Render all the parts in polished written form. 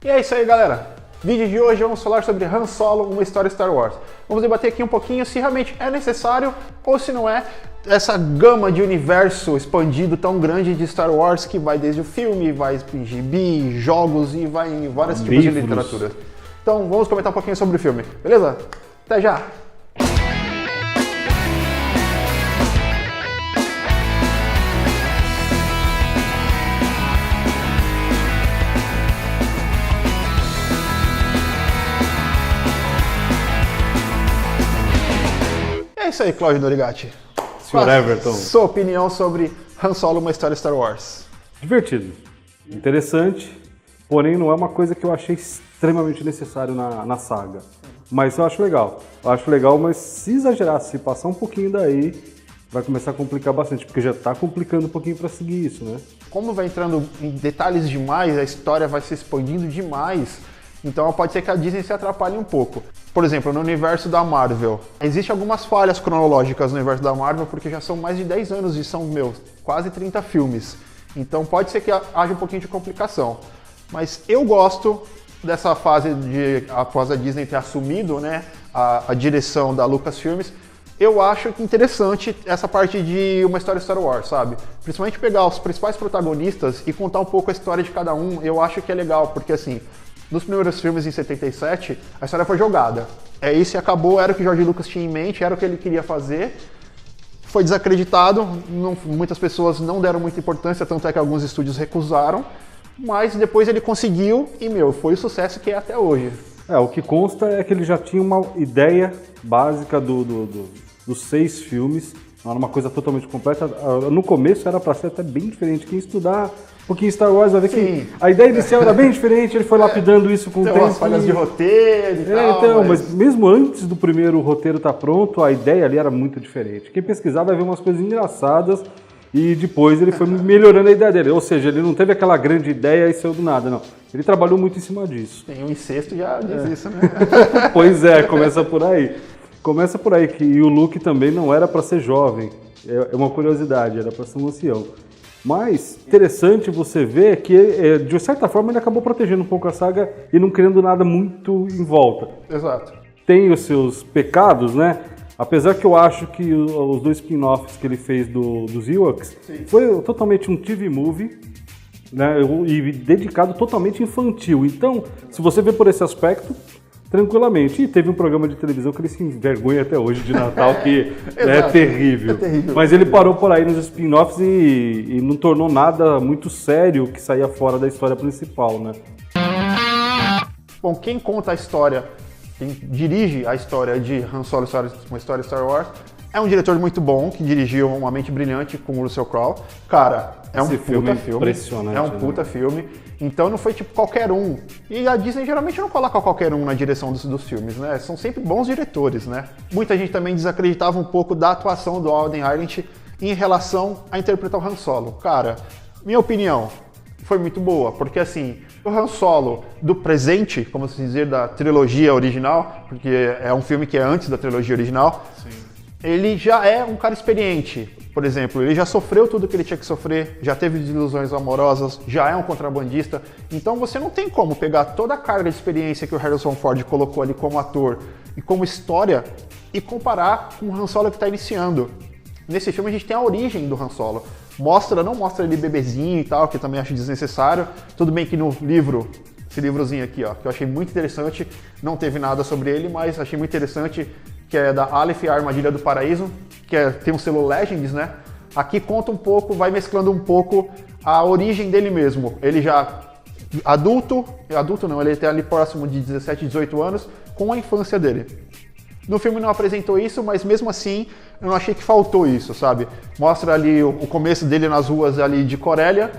E é isso aí, galera. Vídeo de hoje vamos falar sobre Han Solo, uma história Star Wars. Vamos debater aqui um pouquinho se realmente é necessário ou se não é essa gama de universo expandido tão grande de Star Wars que vai desde o filme, vai em gibi, jogos e vai em vários tipos de literatura. Então vamos comentar um pouquinho sobre o filme, beleza? Até já! É isso aí, Cláudio Dorigatti. Sr. Everton. Sua opinião sobre Han Solo, uma história Star Wars? Divertido, interessante, porém não é uma coisa que eu achei extremamente necessário na saga. Mas eu acho legal. Mas se exagerar, se passar um pouquinho daí, vai começar a complicar bastante, porque já está complicando um pouquinho para seguir isso, né? Como vai entrando em detalhes demais, a história vai se expandindo demais, então pode ser que a Disney se atrapalhe um pouco. Por exemplo, no universo da Marvel, existem algumas falhas cronológicas no universo da Marvel, porque já são mais de 10 anos e são, quase 30 filmes. Então pode ser que haja um pouquinho de complicação. Mas eu gosto dessa fase após a Disney ter assumido, né, a direção da Lucasfilmes. Eu acho interessante essa parte de uma história Star Wars, sabe? Principalmente pegar os principais protagonistas e contar um pouco a história de cada um, eu acho que é legal, porque assim, nos primeiros filmes em 77, a história foi jogada. É isso e acabou, era o que George Lucas tinha em mente, era o que ele queria fazer. Foi desacreditado, muitas pessoas não deram muita importância, tanto é que alguns estúdios recusaram, mas depois ele conseguiu e, foi o sucesso que é até hoje. O que consta é que ele já tinha uma ideia básica dos 6 filmes, não era uma coisa totalmente completa. No começo era para ser até bem diferente. Quem estudar um pouquinho Star Wars vai ver que a ideia inicial era bem diferente, ele foi lapidando isso com o tempo. Umas falhas de roteiro e tal. Então, mas mesmo antes do primeiro roteiro estar pronto, a ideia ali era muito diferente. Quem pesquisar vai ver umas coisas engraçadas e depois ele foi melhorando a ideia dele. Ou seja, ele não teve aquela grande ideia e saiu do nada, não. Ele trabalhou muito em cima disso. Tem um incesto já diz isso, né? Pois é, começa por aí. Começa por aí, que o Luke também não era para ser jovem. É uma curiosidade, era para ser um ancião. Mas interessante você ver que, de certa forma, ele acabou protegendo um pouco a saga e não criando nada muito em volta. Exato. Tem os seus pecados, né? Apesar que eu acho que os 2 spin-offs que ele fez dos Ewoks foi totalmente um TV movie, né? E dedicado totalmente infantil. Então, se você vê por esse aspecto, tranquilamente. E teve um programa de televisão que ele se envergonha até hoje de Natal, que é terrível. É terrível. Mas ele parou por aí nos spin-offs e não tornou nada muito sério que saía fora da história principal, né? Bom, quem conta a história, quem dirige a história de Han Solo, uma história Star Wars, é um diretor muito bom, que dirigiu Uma Mente Brilhante com o Russell Crowe. Cara, é um puta filme. Impressionante. É um puta filme. Então não foi tipo qualquer um. E a Disney geralmente não coloca qualquer um na direção dos filmes, né? São sempre bons diretores, né? Muita gente também desacreditava um pouco da atuação do Alden Ehrenreich em relação a interpretar o Han Solo. Cara, minha opinião, foi muito boa, porque assim, o Han Solo do presente, como se dizer, da trilogia original, porque é um filme que é antes da trilogia original, ele já é um cara experiente. Por exemplo, ele já sofreu tudo que ele tinha que sofrer, já teve desilusões amorosas, já é um contrabandista. Então você não tem como pegar toda a carga de experiência que o Harrison Ford colocou ali como ator e como história e comparar com o Han Solo que está iniciando. Nesse filme a gente tem a origem do Han Solo. Não mostra ele bebezinho e tal, que eu também acho desnecessário. Tudo bem que no livro, esse livrozinho aqui, ó, que eu achei muito interessante, não teve nada sobre ele, mas achei muito interessante, que é da Aleph e a Armadilha do Paraíso, que tem um selo Legends, né? Aqui conta um pouco, vai mesclando um pouco a origem dele mesmo. Ele já adulto não, ele tem ali próximo de 17, 18 anos, com a infância dele. No filme não apresentou isso, mas mesmo assim eu não achei que faltou isso, sabe? Mostra ali o começo dele nas ruas ali de Corélia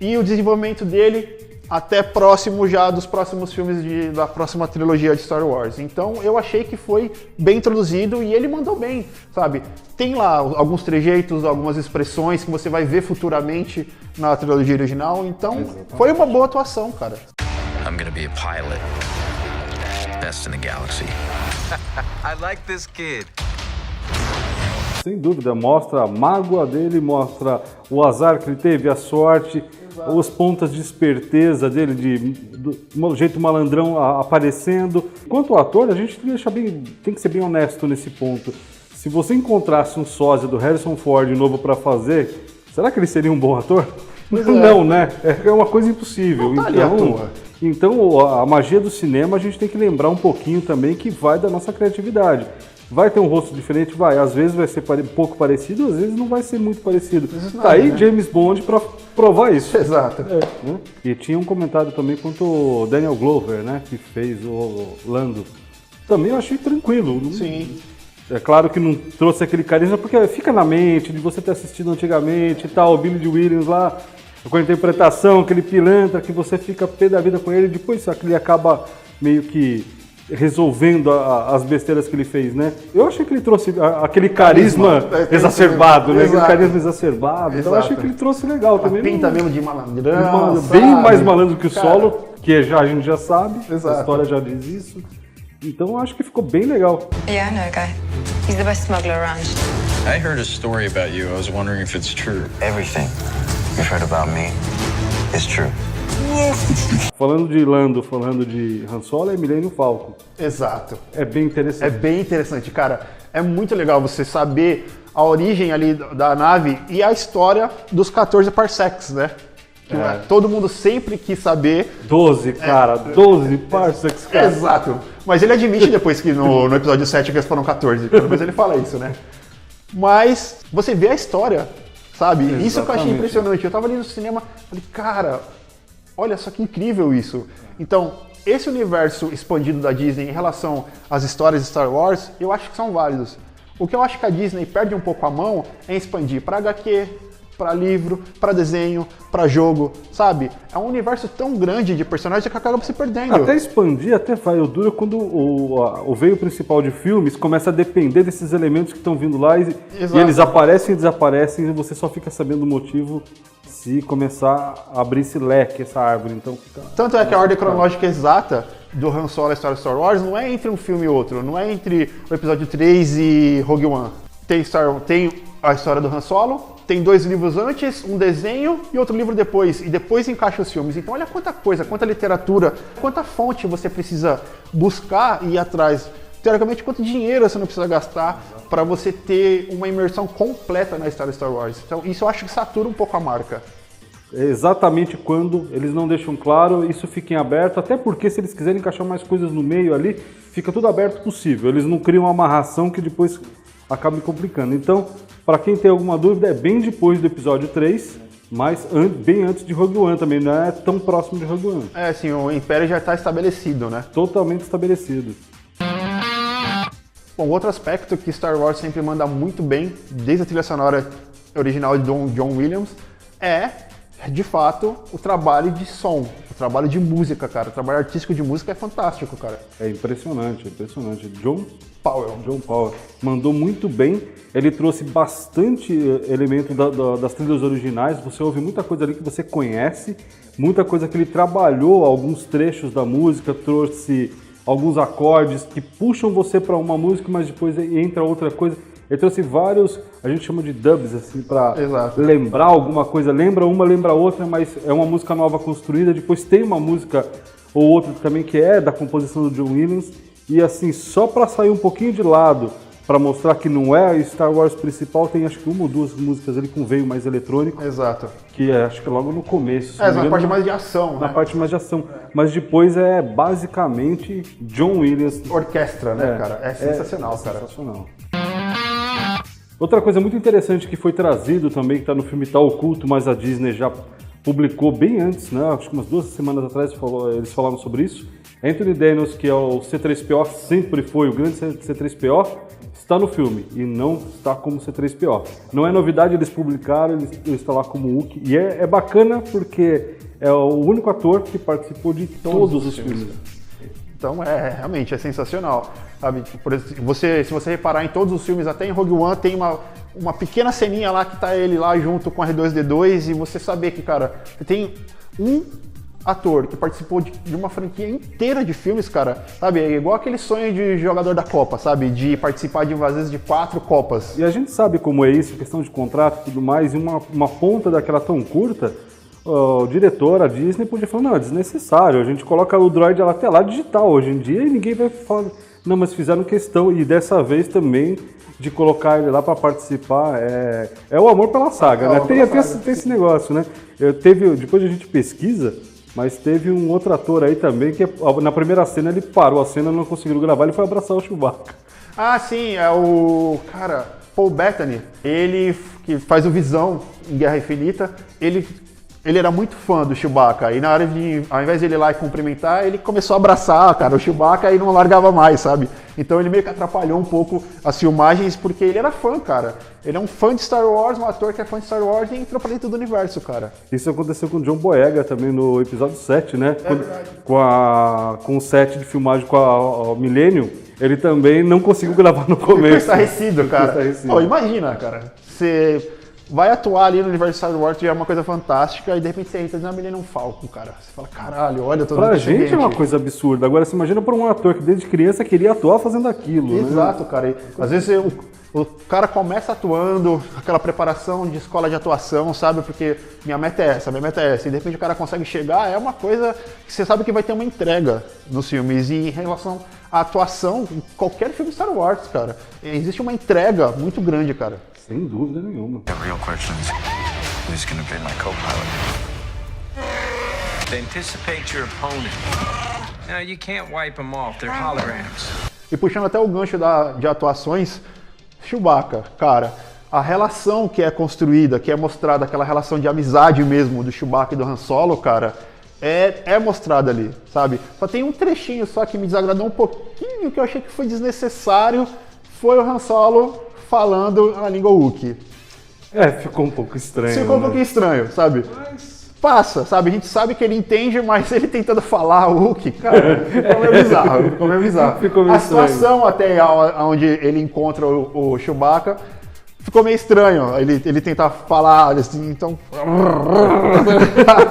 e o desenvolvimento dele até próximo já dos próximos filmes da próxima trilogia de Star Wars. Então eu achei que foi bem introduzido e ele mandou bem, sabe? Tem lá alguns trejeitos, algumas expressões que você vai ver futuramente na trilogia original, então foi uma boa atuação, cara. I'm gonna be a pilot. Best in the galaxy. I like this kid. Sem dúvida, mostra a mágoa dele, mostra o azar que ele teve, a sorte, os pontas de esperteza dele, do jeito malandrão aparecendo. Quanto ao ator, a gente tem que ser bem honesto nesse ponto. Se você encontrasse um sósia do Harrison Ford novo para fazer, será que ele seria um bom ator? Não, né? É uma coisa impossível. Não tá ali à toa. Então, a magia do cinema, a gente tem que lembrar um pouquinho também que vai da nossa criatividade. Vai ter um rosto diferente? Vai. Às vezes vai ser um pouco parecido, às vezes não vai ser muito parecido. Tá aí, né? James Bond para provar isso. Exato. Né? E tinha um comentário também quanto o Daniel Glover, né? Que fez o Lando. Também eu achei tranquilo. Sim. É claro que não trouxe aquele carisma, porque fica na mente de você ter assistido antigamente e tal, o Billy Dee Williams lá, com a interpretação, aquele pilantra que você fica pé da vida com ele, depois ele acaba meio que resolvendo as besteiras que ele fez, né? Eu achei que ele trouxe aquele carisma exacerbado, né? Aquele carisma exacerbado. Então eu achei que ele trouxe legal também. Pinta mesmo de malandrão, bem mais malandro que o Solo, que a gente já sabe, exato. A história já diz isso. Então eu acho que ficou bem legal. Yeah, I know a guy. He's the best smuggler around. I heard a story about you. I was wondering if it's true. Everything you've heard about me is true. Falando de Lando, falando de Han Solo, é Millennium Falcon. Exato. É bem interessante. É bem interessante, cara. É muito legal você saber a origem ali da nave e a história dos 14 parsecs, né? Que todo mundo sempre quis saber. 12, cara. 12 parsecs, cara. Exato. Mas ele admite depois que no episódio 7 que eles foram 14. Depois ele fala isso, né? Mas você vê a história, sabe? Exatamente. Isso que eu achei impressionante. Eu tava ali no cinema, falei, cara, olha só que incrível isso. Então, esse universo expandido da Disney em relação às histórias de Star Wars, eu acho que são válidos. O que eu acho que a Disney perde um pouco a mão é expandir para HQ, para livro, para desenho, para jogo, sabe? É um universo tão grande de personagens que acaba se perdendo. Até expandir, até vai. O duro é quando o veio principal de filmes começa a depender desses elementos que estão vindo lá e eles aparecem e desaparecem e você só fica sabendo o motivo se começar a abrir esse leque, essa árvore. Então, tanto é que a ordem cronológica exata do Han Solo e a história de Star Wars não é entre um filme e outro, não é entre o episódio 3 e Rogue One. Tem a história do Han Solo, tem 2 livros antes, um desenho e outro livro depois, e depois encaixa os filmes. Então olha quanta coisa, quanta literatura, quanta fonte você precisa buscar e ir atrás. Teoricamente, quanto dinheiro você não precisa gastar para você ter uma imersão completa na história de Star Wars. Então isso eu acho que satura um pouco a marca. Exatamente quando eles não deixam claro, isso fica em aberto, até porque se eles quiserem encaixar mais coisas no meio ali, fica tudo aberto possível. Eles não criam uma amarração que depois acaba me complicando. Então, para quem tem alguma dúvida, é bem depois do episódio 3, mas bem antes de Rogue One também, não é tão próximo de Rogue One. É, assim, o Império já está estabelecido, né? Totalmente estabelecido. Bom, outro aspecto que Star Wars sempre manda muito bem, desde a trilha sonora original de John Williams, é, de fato, o trabalho de som, o trabalho de música, cara. O trabalho artístico de música é fantástico, cara. É impressionante, impressionante. John Powell mandou muito bem. Ele trouxe bastante elemento das trilhas originais. Você ouve muita coisa ali que você conhece, muita coisa que ele trabalhou, alguns trechos da música, trouxe alguns acordes que puxam você para uma música, mas depois entra outra coisa. Ele trouxe vários, a gente chama de dubs, assim, para lembrar alguma coisa. Lembra uma, lembra outra, mas é uma música nova construída. Depois tem uma música ou outra também que é da composição do John Williams. E assim, só para sair um pouquinho de lado, para mostrar que não é a Star Wars principal, tem acho que 1 ou 2 músicas ali com veio mais eletrônico. Exato. Que é, acho que logo no começo. Na parte mais de ação, Na parte mais de ação. Mas depois é basicamente John Williams. Orquestra, né, cara? É sensacional, cara. Sensacional. Outra coisa muito interessante que foi trazido também, que está no filme Tá Oculto, mas a Disney já publicou bem antes, né? Acho que umas 2 semanas atrás eles falaram sobre isso. Anthony Daniels, que é o C-3PO, sempre foi o grande C-3PO, está no filme e não está como C-3PO. Não é novidade, eles publicaram, ele está lá como Wookiee. E é bacana porque é o único ator que participou de todos os filmes. Então realmente é sensacional, sabe? Se você reparar em todos os filmes, até em Rogue One tem uma pequena ceninha lá que tá ele lá junto com R2-D2 e você saber que, cara, tem ator que participou de uma franquia inteira de filmes, cara, sabe? É igual aquele sonho de jogador da Copa, sabe? De participar de, às vezes, de 4 Copas. E a gente sabe como é isso, questão de contrato e tudo mais, e uma ponta daquela tão curta, o diretor, a Disney, podia falar, não, é desnecessário, a gente coloca o droid até lá digital hoje em dia e ninguém vai falar, não, mas fizeram questão, e dessa vez também, de colocar ele lá para participar, é o amor pela saga, né? Tem esse negócio, né? Depois a gente pesquisa, mas teve um outro ator aí também que na primeira cena ele parou a cena, não conseguiu gravar, ele foi abraçar o Chewbacca. Ah, sim, é o cara Paul Bettany, ele que faz o Visão em Guerra Infinita, ele era muito fã do Chewbacca, e na hora de, ao invés de ele ir lá e cumprimentar, ele começou a abraçar, cara, o Chewbacca e não largava mais, sabe? Então ele meio que atrapalhou um pouco as filmagens, porque ele era fã, cara. Ele é um fã de Star Wars, um ator que é fã de Star Wars e entrou pra dentro do universo, cara. Isso aconteceu com o John Boyega também no episódio 7, né? Com o set de filmagem com a Millennium, ele também não conseguiu gravar no começo. Ficou estarrecido, cara. Pô, imagina, cara, você vai atuar ali no universo Star Wars, já é uma coisa fantástica, e de repente você entra na Millennium Falcon, cara. Você fala, caralho, olha, todo mundo. Pra gente é uma coisa absurda. Agora, você imagina pra um ator que desde criança queria atuar fazendo aquilo, Exato, né? cara. E, às vezes o cara começa atuando, aquela preparação de escola de atuação, sabe? Porque minha meta é essa. E de repente o cara consegue chegar, é uma coisa que você sabe que vai ter uma entrega nos filmes. E em relação à atuação, em qualquer filme Star Wars, cara, existe uma entrega muito grande, cara. Sem dúvida nenhuma. The real question is, who's gonna be my co-pilot? Anticipate your opponent. No, you can't wipe them off. They're holograms. E puxando até o gancho de atuações, Chewbacca, cara, a relação que é construída, que é mostrada, aquela relação de amizade mesmo do Chewbacca e do Han Solo, cara, é mostrada ali, sabe? Só tem um trechinho só que me desagradou um pouquinho, que eu achei que foi desnecessário, foi o Han Solo falando na língua Wookiee. Ficou um pouco estranho. Ficou um pouquinho estranho, sabe? Passa, sabe? A gente sabe que ele entende, mas ele tentando falar o Wookiee, cara, ficou meio bizarro. Ficou meio a situação até onde ele encontra o Chewbacca ficou meio estranho. Ele tentar falar assim, então...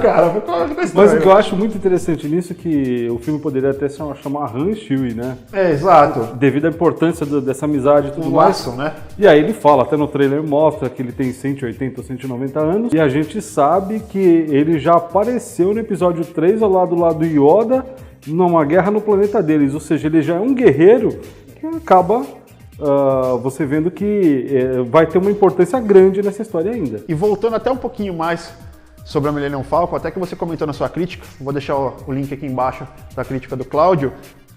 cara, ficou estranho. Mas o que eu acho muito interessante nisso é que o filme poderia até se chamar Han e Chewie, né? Exato. Devido à importância dessa amizade e tudo Um mais. laço, né? E aí ele fala, até no trailer mostra que ele tem 180 ou 190 anos. E a gente sabe que ele já apareceu no episódio 3 ao lado do Yoda, numa guerra no planeta deles. Ou seja, ele já é um guerreiro que acaba... você vendo que vai ter uma importância grande nessa história ainda. E voltando até um pouquinho mais sobre a Millennium Falcon, até que você comentou na sua crítica, vou deixar o link aqui embaixo da crítica do Cláudio,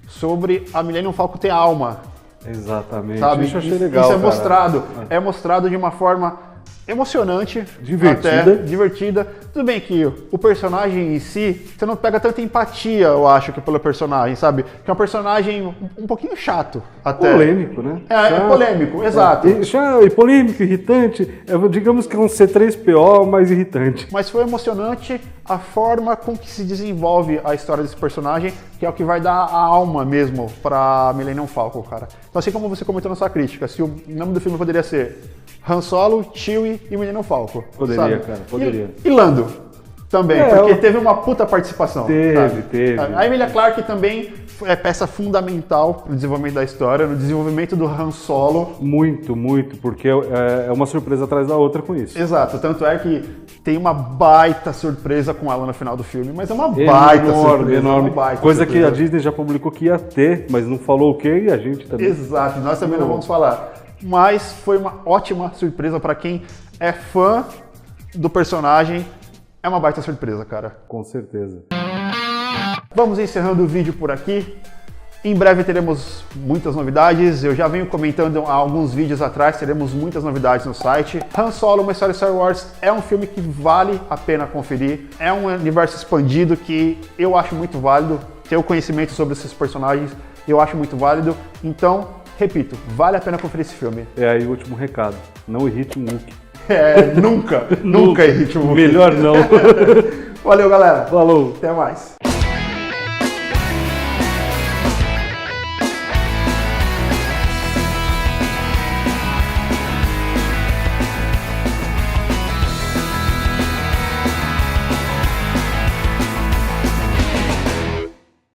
sobre a Millennium Falcon ter alma. Exatamente, Sabe? isso eu achei legal, isso é cara. mostrado, é mostrado de uma forma emocionante, Divertida. até divertida. Tudo bem que o personagem em si, você não pega tanta empatia, eu acho, que pelo personagem, sabe? Que é um personagem um pouquinho chato, até. Polêmico, né? É polêmico, exato. E polêmico, irritante, digamos que é um C3PO mais irritante. Mas foi emocionante a forma com que se desenvolve a história desse personagem, que é o que vai dar a alma mesmo pra Millennium Falcon, cara. Então, assim como você comentou na sua crítica, se o nome do filme poderia ser Han Solo, Chewie e Millennium Falcon. Poderia, sabe? cara, poderia. E Lando também, porque teve uma puta participação. Teve. A Emilia Clarke também é peça fundamental no desenvolvimento da história, no desenvolvimento do Han Solo. Muito, porque é uma surpresa atrás da outra com isso. Exato, tanto é que tem uma baita surpresa com ela no final do filme, mas é uma baita surpresa. Enorme. Uma baita Coisa surpresa. que a Disney já publicou que ia ter, mas não falou o quê e a gente também. Exato, nós também não vamos falar. Mas foi uma ótima surpresa para quem é fã do personagem. É uma baita surpresa, cara. Com certeza. Vamos encerrando o vídeo por aqui. Em breve teremos muitas novidades. Eu já venho comentando há alguns vídeos atrás, teremos muitas novidades no site. Han Solo, uma história de Star Wars, é um filme que vale a pena conferir. É um universo expandido que eu acho muito válido. Ter o conhecimento sobre esses personagens, eu acho muito válido. Então, repito, vale a pena conferir esse filme. É aí o último recado. Não irrite um Wookiee. Nunca irrite um Wookiee. Melhor não. Valeu, galera. Falou. Até mais.